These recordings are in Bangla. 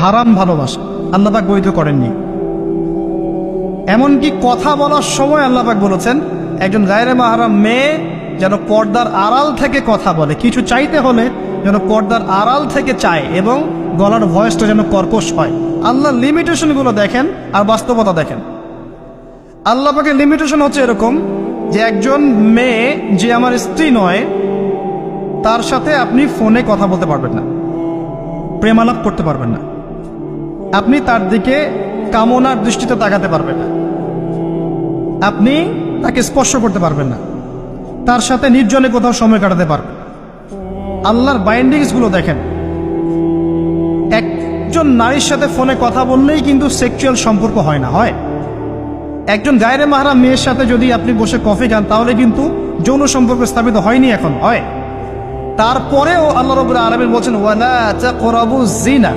হারাম ভালোবাসা আল্লাহ পাক বৈধ করেননি। এমনকি কথা বলার সময় আল্লাহ পাক বলেছেন একজন গায়রে মাহরাম মেয়ে যেন পর্দার আড়াল থেকে কথা বলে, কিছু চাইতে হলে যেন পর্দার আড়াল থেকে চায় এবং গলার ভয়েসটা যেন কর্কশ হয়। আল্লাহর লিমিটেশনগুলো দেখেন আর বাস্তবতা দেখেন। আল্লাহ পাকের লিমিটেশন হচ্ছে এরকম যে একজন মেয়ে যে আমার স্ত্রী নয় তার সাথে আপনি ফোনে কথা বলতে পারবেন না, প্রেমালাপ করতে পারবেন না, আপনি তার দিকে কামনার দৃষ্টিতে তাকাতে পারবেন না, আপনি তাকে স্পর্শ করতে পারবেন না, তার সাথে নির্জনে কোথাও সময় কাটাতে পারবেন। আল্লাহর বাইন্ডিংসগুলো দেখেন। একজন নারীর সাথে ফোনে কথা বললেই কিন্তু সেক্সুয়াল সম্পর্ক হয় না, হয় একজন গায়রে মাহরাম মেয়ের সাথে যদি আপনি বসে কফি খান তাহলে কিন্তু যৌন সম্পর্ক স্থাপিত হয়নি, এখন হয়। তারপরেও আল্লাহ রাব্বুল আলামিন বলছেন ওয়ালা তাকরাবুজ জিনা,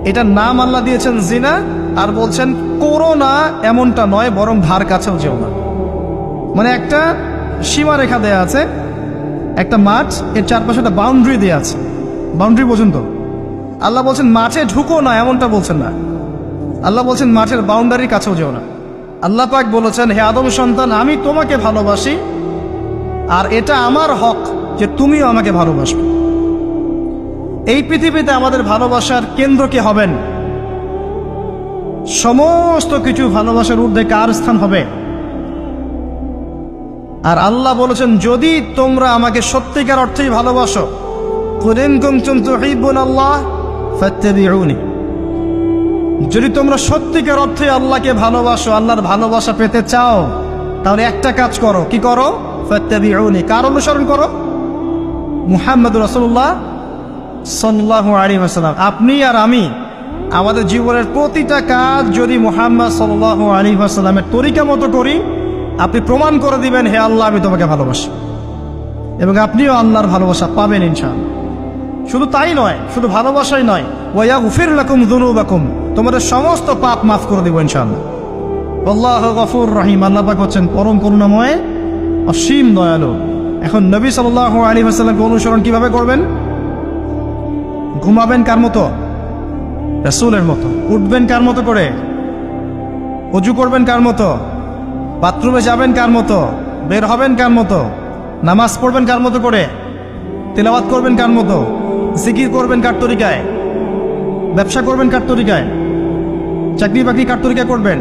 এটার নাম আল্লাহ দিয়েছেন জিনা, আর বলছেন করো না এমনটা নয় বরং ধার কাছেও যেও না। মানে একটা সীমারেখা দেয়া আছে, একটা মাঠ, এর চারপাশে একটা বাউন্ডারি দেওয়া আছে, বাউন্ডারি পর্যন্ত। আল্লাহ বলছেন মাঠে ঢুকো না এমনটা বলছেন না, আল্লাহ বলছেন মাঠের বাউন্ডারির কাছেও যেও না। আল্লাহ পাক বলেছেন হে আদম সন্তান আমি তোমাকে ভালোবাসি আর এটা আমার হক যে তুমিও আমাকে ভালোবাসবে। এই পৃথিবীতে আমাদের ভালোবাসার কেন্দ্র কে হবেন? সমস্ত কিছু ভালোবাসার ঊর্ধ্বে কার স্থান হবে? আর আল্লাহ বলেছেন যদি তোমরা আমাকে সত্যিকার অর্থেই ভালোবাসো, কুল ইন কুনতুম তুহিব্বুনাল্লাহ ফাত্তাবিউনি, যদি তোমরা সত্যিকার অর্থে আল্লাহকে ভালোবাসো, আল্লাহর ভালোবাসা পেতে চাও, তাহলে একটা কাজ করো। কি করো? ফাত্তাবিউনি, কার অনুসরণ করো? মুহাম্মদুর রাসূলুল্লাহ সাল্লাল্লাহু আলাইহি ওয়াসাল্লাম। আপনি আর আমি আমাদের জীবনের প্রতিটা কাজ যদি মুহাম্মদ সাল্লাল্লাহু আলাইহি ওয়াসাল্লামের তরিকা মতো করি, আপনি প্রমাণ করে দিবেন হে আল্লাহ আমি তোমাকে ভালোবাসি, এবং আপনিও আল্লাহর ভালোবাসা পাবেন ইনশাআল্লাহ। শুধু তাই নয়, শুধু ভালোবাসাই নয়, ওয়া ইয়াগফির লাকুম যুনুবাকুম, তোমাদের সমস্ত পাপ মাফ করে দিব ইনশাআল্লাহ। আল্লাহু গফুর রহিম, আল্লাহ পাক হচ্ছেন পরম করুণাময়, অসীম দয়ালু। এখন নবী সাল্লাল্লাহু আলাইহি ওয়াসাল্লামকে অনুসরণ কিভাবে করবেন? ঘুমাবেন কার মতো? রাসূলের মতো। উঠবেন কার মতো করে? ওযু করবেন কার মতো? বাথরুমে যাবেন কার মতো? বের হবেন কার মতো? নামাজ পড়বেন কার মতো করে? তিলাওয়াত করবেন কার মতো? জিকির করবেন কার তরিকায়? ব্যবসা করবেন কার তরিকায়? চাকরি বাকরি কার তরিকায় করবেন?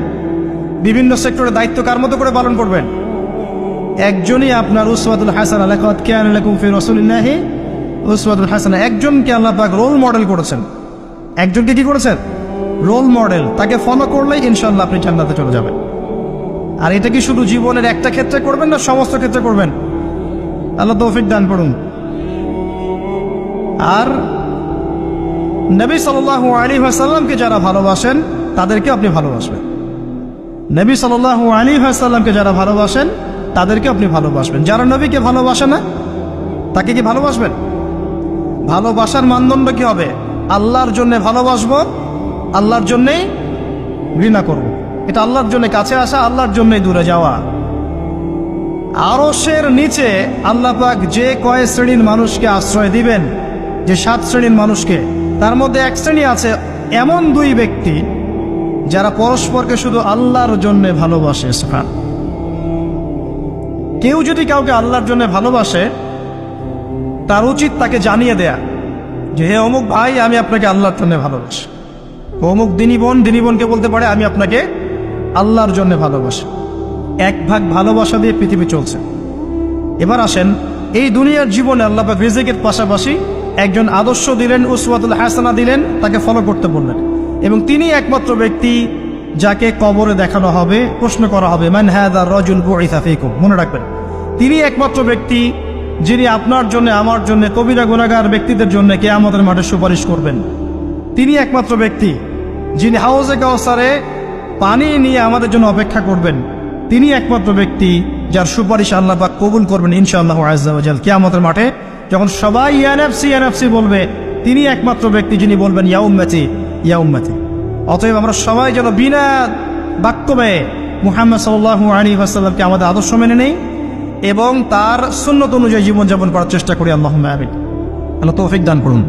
বিভিন্ন সেক্টরে দায়িত্ব কার মতো করে পালন করবেন? একজনই আপনার উসওয়াতুল হাসানাহ, লাকাদ কানা লাকুম ফি রাসূলিল্লাহি উসওয়াতুল হাসানাহ। একজনকে আল্লাহ পাক রোল মডেল করেছেন। একজনকে কি করেছেন? Role model. তাকে ফলো করলেই ইনশাআল্লাহ আপনি জান্নাতে চলে যাবেন। আর এটা কি শুধু জীবনের একটা ক্ষেত্রে করবেন না সমস্ত ক্ষেত্রে করবেন? আল্লাহ তৌফিক দান করুন। আর নবী সাল্লাল্লাহু আলাইহি ওয়াসাল্লামকে যারা ভালোবাসেন তাদেরকে আপনি ভালোবাসবেন। নবী সাল্লাল্লাহু আলাইহি ওয়াসাল্লামকে যারা ভালোবাসেন তাদেরকে আপনি ভালোবাসবেন। যারা নবীকে ভালোবাসে না তাকে কি ভালোবাসবেন? ভালোবাসার মানদণ্ড কি হবে? আল্লাহর জন্য ভালোবাসবো, আল্লাহর জন্যেই ঘৃণা করব। এটা আল্লাহর জন্য কাছে আসা, আল্লাহর জন্যই দূরে যাওয়া। আরশের নিচে আল্লাহ পাক যে কয় শ্রেণীর মানুষকে আশ্রয় দিবেন, যে 7 শ্রেণীর মানুষকে, তার মধ্যে এক শ্রেণী আছে এমন 2 ব্যক্তি যারা পরস্পরকে শুধু আল্লাহর জন্য ভালোবাসে। সুবহান। কেউ যদি কাউকে আল্লাহর জন্য ভালোবাসে তার উচিত তাকে জানিয়ে দেয়া যে হে অমুক ভাই আমি আপনাকে আল্লাহর জন্য ভালোবাসি। অমুক দিনী বোনকে বলতে পারে আমি আপনাকে আল্লাহর জন্য ভালোবাসি। এক ভাগ ভালোবাসা দিয়ে পৃথিবী চলছে। এবার আসেন এই দুনিয়ার জীবনে আল্লাহ পাক রিজিকের পাশাপাশি একজন আদর্শ দিলেন, উসওয়াতুল হাসানাহ দিলেন, তাকে ফলো করতে বললেন, এবং তিনি একমাত্র ব্যক্তি যাকে কবরে দেখানো হবে, প্রশ্ন করা হবে মান হাযা রাজুল বুইসা ফীকুম। মনে রাখবেন তিনি একমাত্র ব্যক্তি যিনি আপনার জন্য, আমার জন্য, কবিরা গুনাহগার ব্যক্তিদের জন্য কিয়ামতের মাঠে সুপারিশ করবেন। তিনি একমাত্র ব্যক্তি যিনি হাউজে কাউসারে পানি নিয়ে আমাদের জন্য অপেক্ষা করবেন। তিনি একমাত্র ব্যক্তি যার সুপারিশ আল্লাহ পাক কবুল করবেন ইনশাআল্লাহ আযজা ওয়া জাল। কিয়ামতের মাঠে যখন সবাই ইয়া নাফসি ইয়া নাফসি বলবে, তিনি একমাত্র ব্যক্তি যিনি বলবেন ইয়া উম্মতি ইয়া উম্মতি। অতএব আমরা সবাই যেন বিনা বাক্যবে মুহাম্মদ সাল্লাল্লাহু আলাইহি ওয়াসাল্লামকে আমাদের আদর্শ মেনে নেই এবং তার সুন্নত অনুযায়ী জীবনযাপন করার চেষ্টা করি। আল্লাহুম্মা আমিন। আল্লাহ তৌফিক দান করুন।